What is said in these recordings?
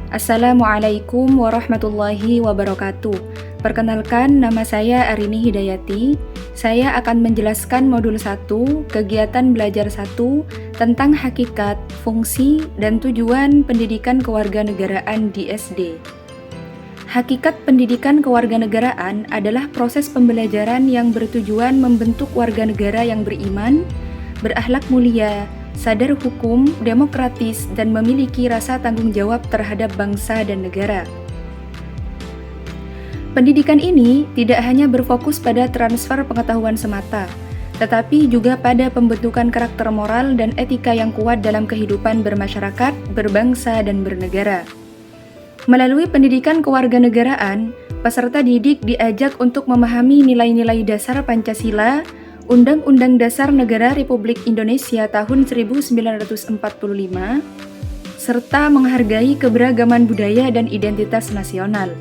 Assalamualaikum warahmatullahi wabarakatuh. Perkenalkan, nama saya Arini Hidayati. Saya akan menjelaskan modul 1, kegiatan belajar 1, tentang hakikat, fungsi, dan tujuan pendidikan kewarganegaraan di SD. Hakikat pendidikan kewarganegaraan adalah proses pembelajaran yang bertujuan membentuk warga negara yang beriman, berakhlak mulia, sadar hukum, demokratis, dan memiliki rasa tanggung jawab terhadap bangsa dan negara. Pendidikan ini tidak hanya berfokus pada transfer pengetahuan semata, tetapi juga pada pembentukan karakter moral dan etika yang kuat dalam kehidupan bermasyarakat, berbangsa, dan bernegara. Melalui pendidikan kewarganegaraan, peserta didik diajak untuk memahami nilai-nilai dasar Pancasila, Undang-Undang Dasar Negara Republik Indonesia tahun 1945, serta menghargai keberagaman budaya dan identitas nasional.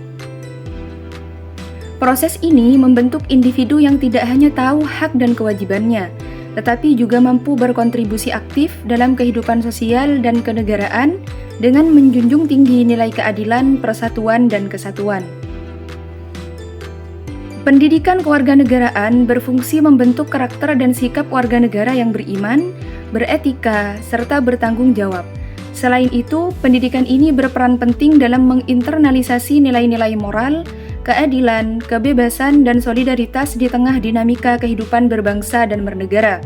Proses ini membentuk individu yang tidak hanya tahu hak dan kewajibannya, tetapi juga mampu berkontribusi aktif dalam kehidupan sosial dan kenegaraan dengan menjunjung tinggi nilai keadilan, persatuan, dan kesatuan. Pendidikan kewarganegaraan berfungsi membentuk karakter dan sikap warga negara yang beriman, beretika, serta bertanggung jawab. Selain itu, pendidikan ini berperan penting dalam menginternalisasi nilai-nilai moral, keadilan, kebebasan, dan solidaritas di tengah dinamika kehidupan berbangsa dan bernegara.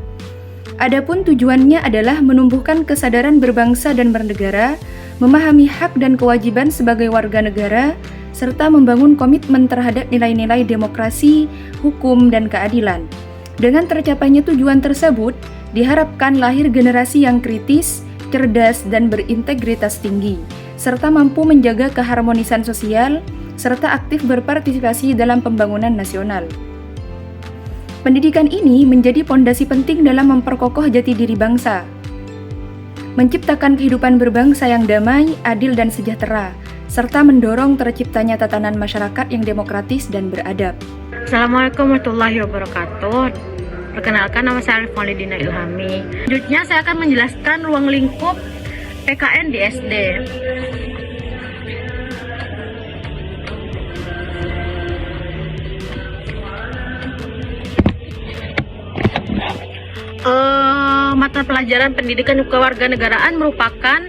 Adapun tujuannya adalah menumbuhkan kesadaran berbangsa dan bernegara, memahami hak dan kewajiban sebagai warga negara, serta membangun komitmen terhadap nilai-nilai demokrasi, hukum, dan keadilan. Dengan tercapainya tujuan tersebut, diharapkan lahir generasi yang kritis, cerdas, dan berintegritas tinggi, serta mampu menjaga keharmonisan sosial, serta aktif berpartisipasi dalam pembangunan nasional. Pendidikan ini menjadi pondasi penting dalam memperkokoh jati diri bangsa, menciptakan kehidupan berbangsa yang damai, adil, dan sejahtera, serta mendorong terciptanya tatanan masyarakat yang demokratis dan beradab. Assalamualaikum warahmatullahi wabarakatuh. Perkenalkan, nama saya Arif Maulidina Ilhami. Selanjutnya saya akan menjelaskan ruang lingkup PKN di SD. Mata pelajaran pendidikan kewarganegaraan merupakan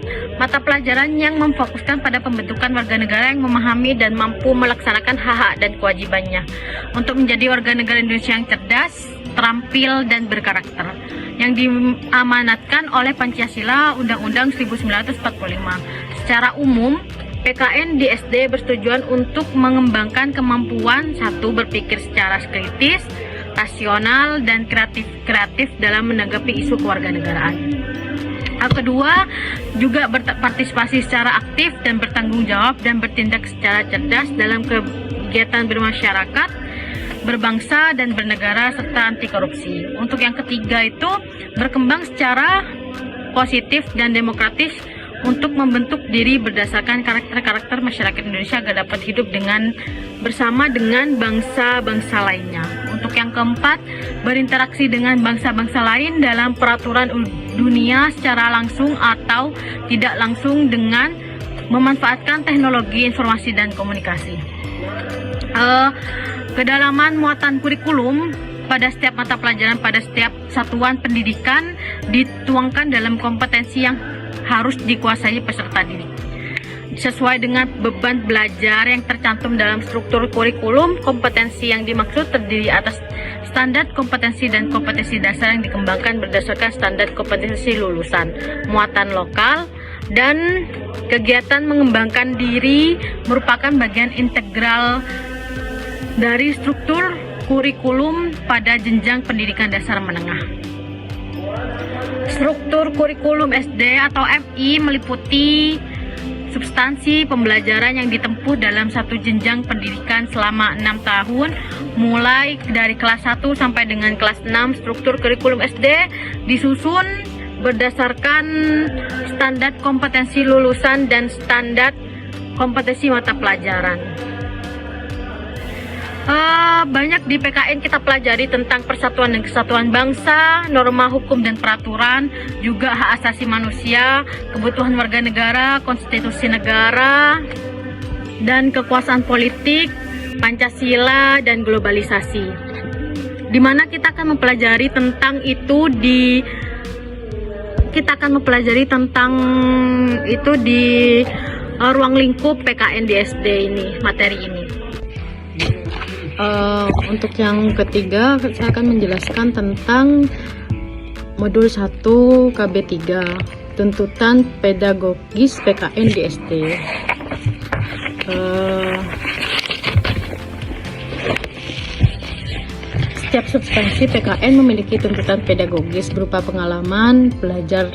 mata pelajaran yang memfokuskan pada pembentukan warga negara yang memahami dan mampu melaksanakan hak-hak dan kewajibannya untuk menjadi warga negara Indonesia yang cerdas, terampil, dan berkarakter, yang diamanatkan oleh Pancasila Undang-Undang 1945. Secara umum, PKN di SD bertujuan untuk mengembangkan kemampuan berpikir secara kritis, rasional, dan kreatif dalam menanggapi isu kewarganegaraan. Kedua, juga berpartisipasi secara aktif dan bertanggung jawab dan bertindak secara cerdas dalam kegiatan bermasyarakat, berbangsa, dan bernegara, serta anti korupsi. Untuk yang ketiga itu, berkembang secara positif dan demokratis untuk membentuk diri berdasarkan karakter-karakter masyarakat Indonesia agar dapat hidup bersama dengan bangsa-bangsa lainnya. Untuk yang keempat, berinteraksi dengan bangsa-bangsa lain dalam peraturan dunia secara langsung atau tidak langsung dengan memanfaatkan teknologi informasi dan komunikasi. Kedalaman muatan kurikulum pada setiap mata pelajaran pada setiap satuan pendidikan dituangkan dalam kompetensi yang harus dikuasai peserta didik. Sesuai dengan beban belajar yang tercantum dalam struktur kurikulum, kompetensi yang dimaksud terdiri atas standar kompetensi dan kompetensi dasar yang dikembangkan berdasarkan standar kompetensi lulusan, muatan lokal, dan kegiatan mengembangkan diri merupakan bagian integral dari struktur kurikulum pada jenjang pendidikan dasar menengah. Struktur kurikulum SD atau MI meliputi substansi pembelajaran yang ditempuh dalam satu jenjang pendidikan selama 6 tahun, mulai dari kelas 1 sampai dengan kelas 6. Struktur kurikulum SD disusun berdasarkan standar kompetensi lulusan dan standar kompetensi mata pelajaran. Banyak di PKN kita pelajari tentang persatuan dan kesatuan bangsa, norma hukum dan peraturan, juga hak asasi manusia, kebutuhan warga negara, konstitusi negara, dan kekuasaan politik, Pancasila, dan globalisasi. Di mana kita akan mempelajari tentang itu di ruang lingkup PKN di SD ini, materi ini. Untuk yang ketiga, saya akan menjelaskan tentang modul 1 KB3, tuntutan pedagogis PKN di SD. Setiap substansi PKN memiliki tuntutan pedagogis berupa pengalaman, belajar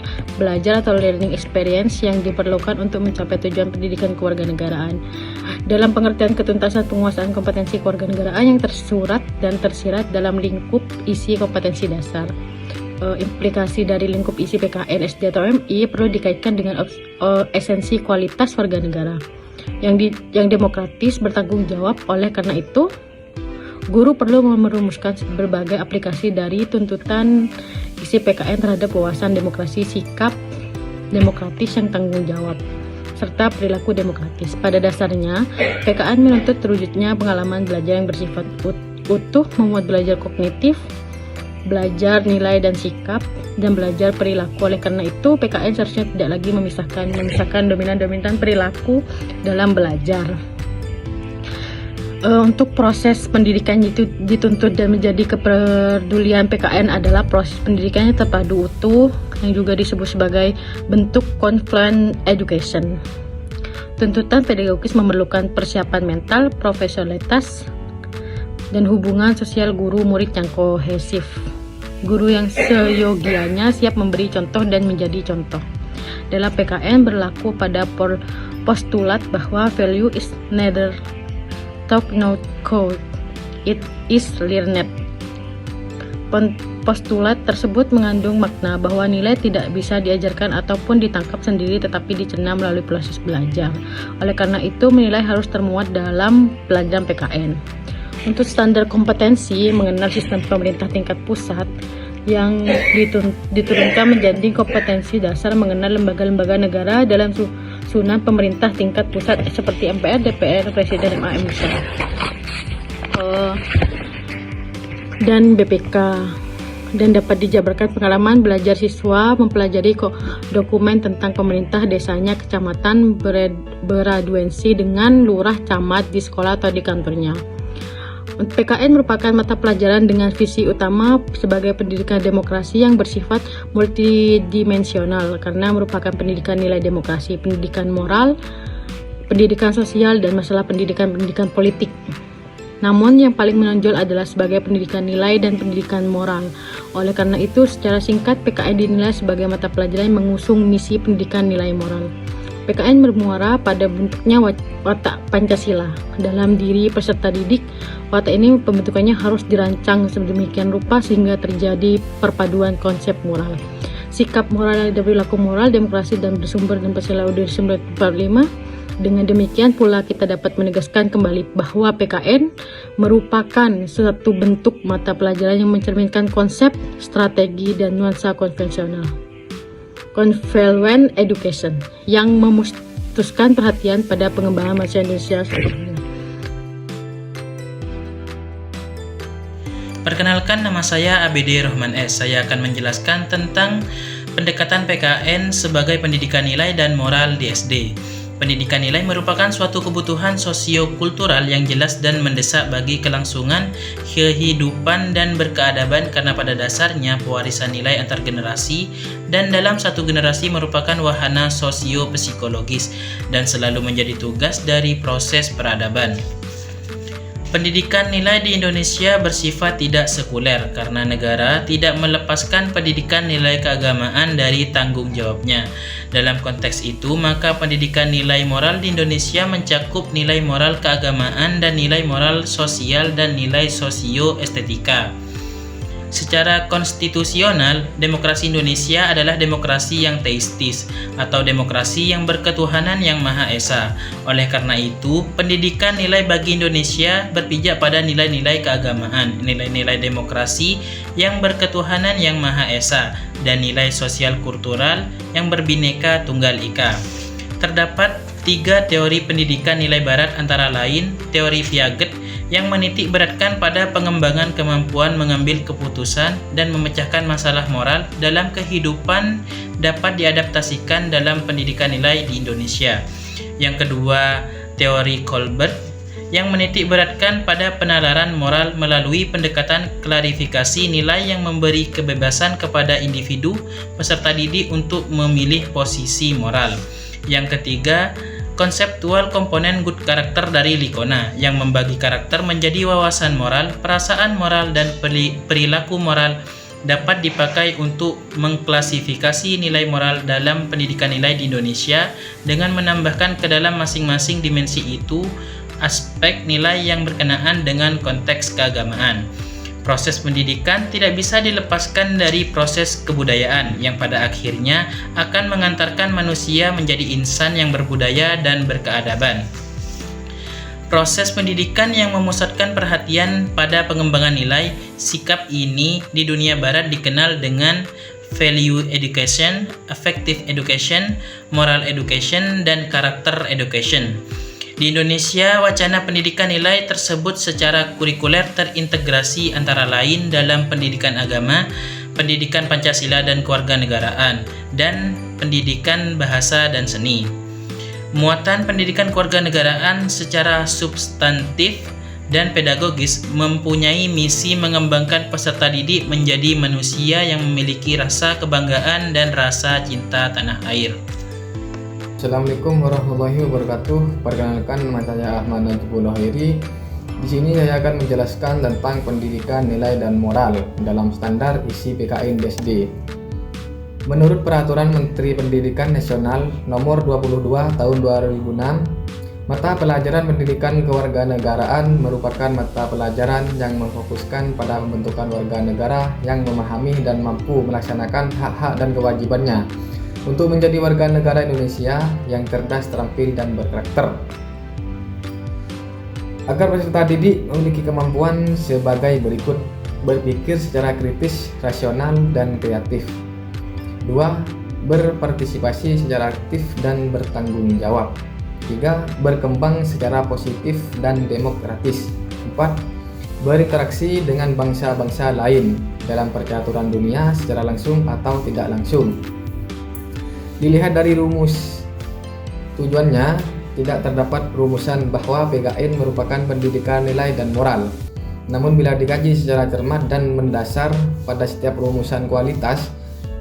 atau learning experience yang diperlukan untuk mencapai tujuan pendidikan kewarganegaraan. Dalam pengertian ketuntasan penguasaan kompetensi kewarganegaraan yang tersurat dan tersirat dalam lingkup isi kompetensi dasar. Implikasi dari lingkup isi PKN SD atau MI perlu dikaitkan dengan esensi kualitas warga negara yang demokratis bertanggung jawab. Oleh karena itu, guru perlu merumuskan berbagai aplikasi dari tuntutan isi PKN terhadap wawasan demokrasi, sikap demokratis yang tanggung jawab, serta perilaku demokratis. Pada dasarnya, PKN menuntut terwujudnya pengalaman belajar yang bersifat utuh, memuat belajar kognitif, belajar nilai dan sikap, dan belajar perilaku. Oleh karena itu, PKN seharusnya tidak lagi memisahkan dominan-dominan perilaku dalam belajar. Untuk proses pendidikan itu dituntut dan menjadi kepedulian PKN adalah proses pendidikannya terpadu utuh yang juga disebut sebagai bentuk confluent education. Tuntutan pedagogis memerlukan persiapan mental, profesionalitas, dan hubungan sosial guru-murid yang kohesif. Guru yang seyogianya siap memberi contoh dan menjadi contoh. Dalam PKN berlaku pada postulat bahwa value is neither taught nor caught, it is learned. Postulat tersebut mengandung makna bahwa nilai tidak bisa diajarkan ataupun ditangkap sendiri tetapi dicerna melalui proses belajar. Oleh karena itu, menilai harus termuat dalam pelajaran PKN. Untuk standar kompetensi mengenal sistem pemerintah tingkat pusat yang diturunkan menjadi kompetensi dasar mengenal lembaga-lembaga negara dalam susunan pemerintah tingkat pusat seperti MPR, DPR, Presiden, MAM, dan BPK, dan dapat dijabarkan pengalaman belajar siswa mempelajari dokumen tentang pemerintah desanya, kecamatan, beraduensi dengan lurah camat di sekolah atau di kantornya. PKN merupakan mata pelajaran dengan visi utama sebagai pendidikan demokrasi yang bersifat multidimensional karena merupakan pendidikan nilai demokrasi, pendidikan moral, pendidikan sosial, dan masalah pendidikan politik. Namun yang paling menonjol adalah sebagai pendidikan nilai dan pendidikan moral. Oleh karena itu, secara singkat PKN dinilai sebagai mata pelajaran yang mengusung misi pendidikan nilai moral. PKN bermuara pada bentuknya watak Pancasila dalam diri peserta didik. Watak ini pembentukannya harus dirancang sedemikian rupa sehingga terjadi perpaduan konsep moral, sikap moral dan perilaku moral, demokrasi dan bersumber dan Pancasila UUD 1945. Dengan demikian pula kita dapat menegaskan kembali bahwa PKN merupakan suatu bentuk mata pelajaran yang mencerminkan konsep, strategi, dan nuansa konvensional. Confluent education yang memusatkan perhatian pada pengembangan manusia Indonesia. Perkenalkan, nama saya ABD Rohman S. Saya akan menjelaskan tentang pendekatan PKN sebagai pendidikan nilai dan moral di SD. Pendidikan nilai merupakan suatu kebutuhan sosio-kultural yang jelas dan mendesak bagi kelangsungan kehidupan dan berkeadaban karena pada dasarnya pewarisan nilai antar generasi dan dalam satu generasi merupakan wahana sosio-psikologis dan selalu menjadi tugas dari proses peradaban. Pendidikan nilai di Indonesia bersifat tidak sekuler karena negara tidak melepaskan pendidikan nilai keagamaan dari tanggung jawabnya. Dalam konteks itu, maka pendidikan nilai moral di Indonesia mencakup nilai moral keagamaan dan nilai moral sosial dan nilai sosio-estetika. Secara konstitusional, demokrasi Indonesia adalah demokrasi yang teistis atau demokrasi yang berketuhanan yang Maha Esa. Oleh karena itu, pendidikan nilai bagi Indonesia berpijak pada nilai-nilai keagamaan, nilai-nilai demokrasi yang berketuhanan yang Maha Esa, dan nilai sosial kultural yang berbineka tunggal ika. Terdapat 3 teori pendidikan nilai barat, antara lain teori Piaget yang menitik beratkan pada pengembangan kemampuan mengambil keputusan dan memecahkan masalah moral dalam kehidupan dapat diadaptasikan dalam pendidikan nilai di Indonesia. Yang kedua, teori Colbert yang menitik beratkan pada penalaran moral melalui pendekatan klarifikasi nilai yang memberi kebebasan kepada individu peserta didik untuk memilih posisi moral. Yang ketiga, konseptual komponen good karakter dari Licona yang membagi karakter menjadi wawasan moral, perasaan moral, dan perilaku moral dapat dipakai untuk mengklasifikasi nilai moral dalam pendidikan nilai di Indonesia dengan menambahkan ke dalam masing-masing dimensi itu aspek nilai yang berkenaan dengan konteks keagamaan. Proses pendidikan tidak bisa dilepaskan dari proses kebudayaan yang pada akhirnya akan mengantarkan manusia menjadi insan yang berbudaya dan berkeadaban. Proses pendidikan yang memusatkan perhatian pada pengembangan nilai, sikap ini di dunia barat dikenal dengan value education, affective education, moral education, dan character education. Di Indonesia, wacana pendidikan nilai tersebut secara kurikuler terintegrasi antara lain dalam pendidikan agama, pendidikan Pancasila dan kewarganegaraan, dan pendidikan bahasa dan seni. Muatan pendidikan kewarganegaraan secara substantif dan pedagogis mempunyai misi mengembangkan peserta didik menjadi manusia yang memiliki rasa kebanggaan dan rasa cinta tanah air. Assalamualaikum warahmatullahi wabarakatuh. Perkenalkan, nama saya Ahmad Najibul Hoiri. Di sini saya akan menjelaskan tentang pendidikan nilai dan moral dalam standar isi PKN DSD. Menurut Peraturan Menteri Pendidikan Nasional Nomor 22 Tahun 2006, mata pelajaran pendidikan kewarganegaraan merupakan mata pelajaran yang memfokuskan pada pembentukan warga negara yang memahami dan mampu melaksanakan hak-hak dan kewajibannya untuk menjadi warga negara Indonesia yang cerdas, terampil, dan berkarakter. Agar peserta didik memiliki kemampuan sebagai berikut: berpikir secara kritis, rasional, dan kreatif. 2. Berpartisipasi secara aktif dan bertanggung jawab. 3. Berkembang secara positif dan demokratis. 4. Berinteraksi dengan bangsa-bangsa lain dalam percaturan dunia secara langsung atau tidak langsung. Dilihat dari rumus, tujuannya tidak terdapat rumusan bahwa PKN merupakan pendidikan nilai dan moral. Namun bila dikaji secara cermat dan mendasar pada setiap rumusan kualitas,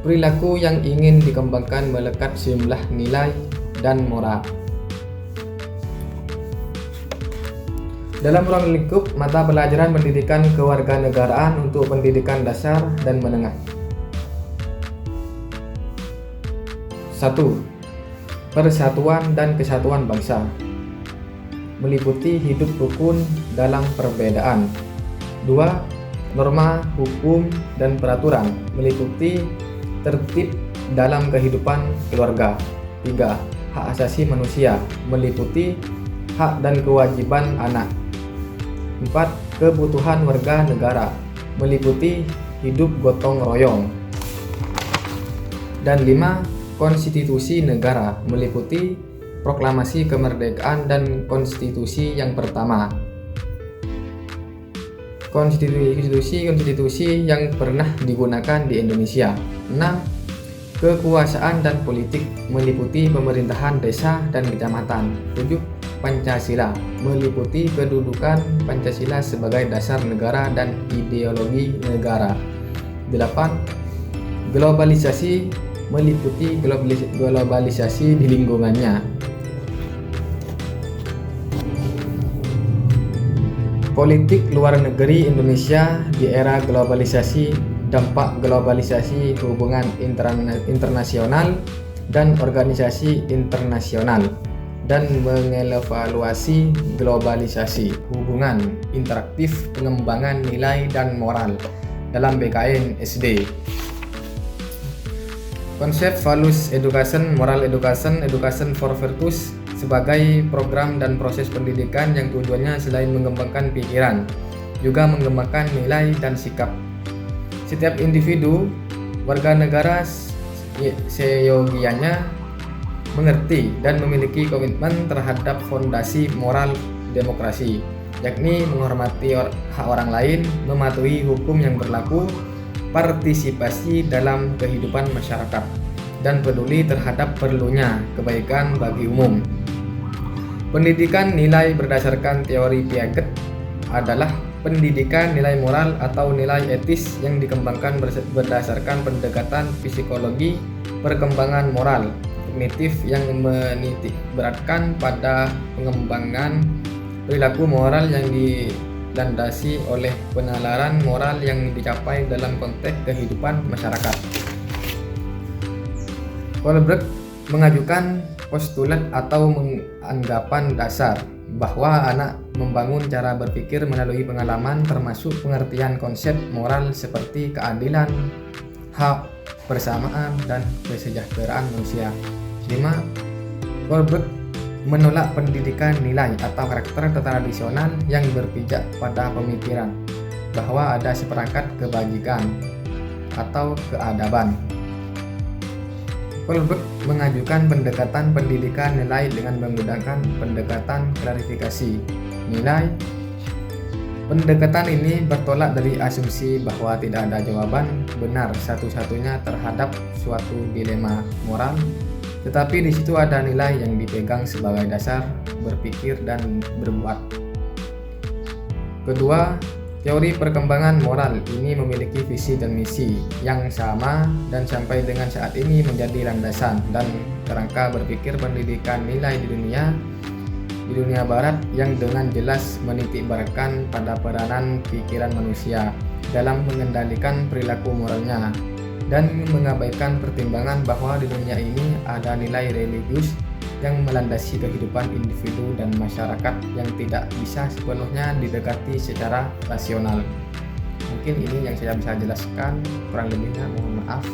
perilaku yang ingin dikembangkan melekat sejumlah nilai dan moral. Dalam ruang lingkup mata pelajaran pendidikan kewarganegaraan untuk pendidikan dasar dan menengah. 1. Persatuan dan kesatuan bangsa, meliputi hidup rukun dalam perbedaan. 2. Norma, hukum, dan peraturan, meliputi tertib dalam kehidupan keluarga. 3. Hak asasi manusia, meliputi hak dan kewajiban anak. 4. Kebutuhan warga negara, meliputi hidup gotong royong. Dan 5. Konstitusi negara, meliputi proklamasi kemerdekaan dan konstitusi yang pertama. Konstitusi yang pernah digunakan di Indonesia. 6. Kekuasaan dan politik, meliputi pemerintahan desa dan kecamatan. 7. Pancasila, meliputi kedudukan Pancasila sebagai dasar negara dan ideologi negara. 8. Globalisasi, meliputi globalisasi di lingkungannya. Politik luar negeri Indonesia di era globalisasi, dampak globalisasi, hubungan internasional dan organisasi internasional, dan mengevaluasi globalisasi, hubungan interaktif, pengembangan nilai dan moral, dalam BKN SD. Konsep Values Education, Moral Education, Education for Virtues sebagai program dan proses pendidikan yang tujuannya selain mengembangkan pikiran, juga mengembangkan nilai dan sikap. Setiap individu, warga negara seyogianya mengerti dan memiliki komitmen terhadap fondasi moral demokrasi, yakni menghormati hak orang lain, mematuhi hukum yang berlaku, partisipasi dalam kehidupan masyarakat, dan peduli terhadap perlunya kebaikan bagi umum. Pendidikan nilai berdasarkan teori Piaget adalah pendidikan nilai moral atau nilai etis yang dikembangkan berdasarkan pendekatan psikologi perkembangan moral kognitif yang menitik beratkan pada pengembangan perilaku moral yang dilandasi oleh penalaran moral yang dicapai dalam konteks kehidupan masyarakat. Kohlberg mengajukan postulat atau anggapan dasar bahwa anak membangun cara berpikir melalui pengalaman, termasuk pengertian konsep moral seperti keadilan, hak, persamaan, dan kesejahteraan manusia. 5. Kohlberg menolak pendidikan nilai atau karakter tradisional yang berpijak pada pemikiran bahwa ada seperangkat kebajikan atau keadaban. Kohlberg mengajukan pendekatan pendidikan nilai dengan menggunakan pendekatan klarifikasi nilai. Pendekatan ini bertolak dari asumsi bahwa tidak ada jawaban benar satu-satunya terhadap suatu dilema moral, tetapi di situ ada nilai yang dipegang sebagai dasar berpikir dan berbuat. Kedua, teori perkembangan moral ini memiliki visi dan misi yang sama dan sampai dengan saat ini menjadi landasan dan kerangka berpikir pendidikan nilai di dunia barat yang dengan jelas menitikberatkan pada peranan pikiran manusia dalam mengendalikan perilaku moralnya dan mengabaikan pertimbangan bahwa di dunia ini ada nilai religius yang melandasi kehidupan individu dan masyarakat yang tidak bisa sepenuhnya didekati secara rasional. Mungkin ini yang saya bisa jelaskan, kurang lebihnya mohon maaf.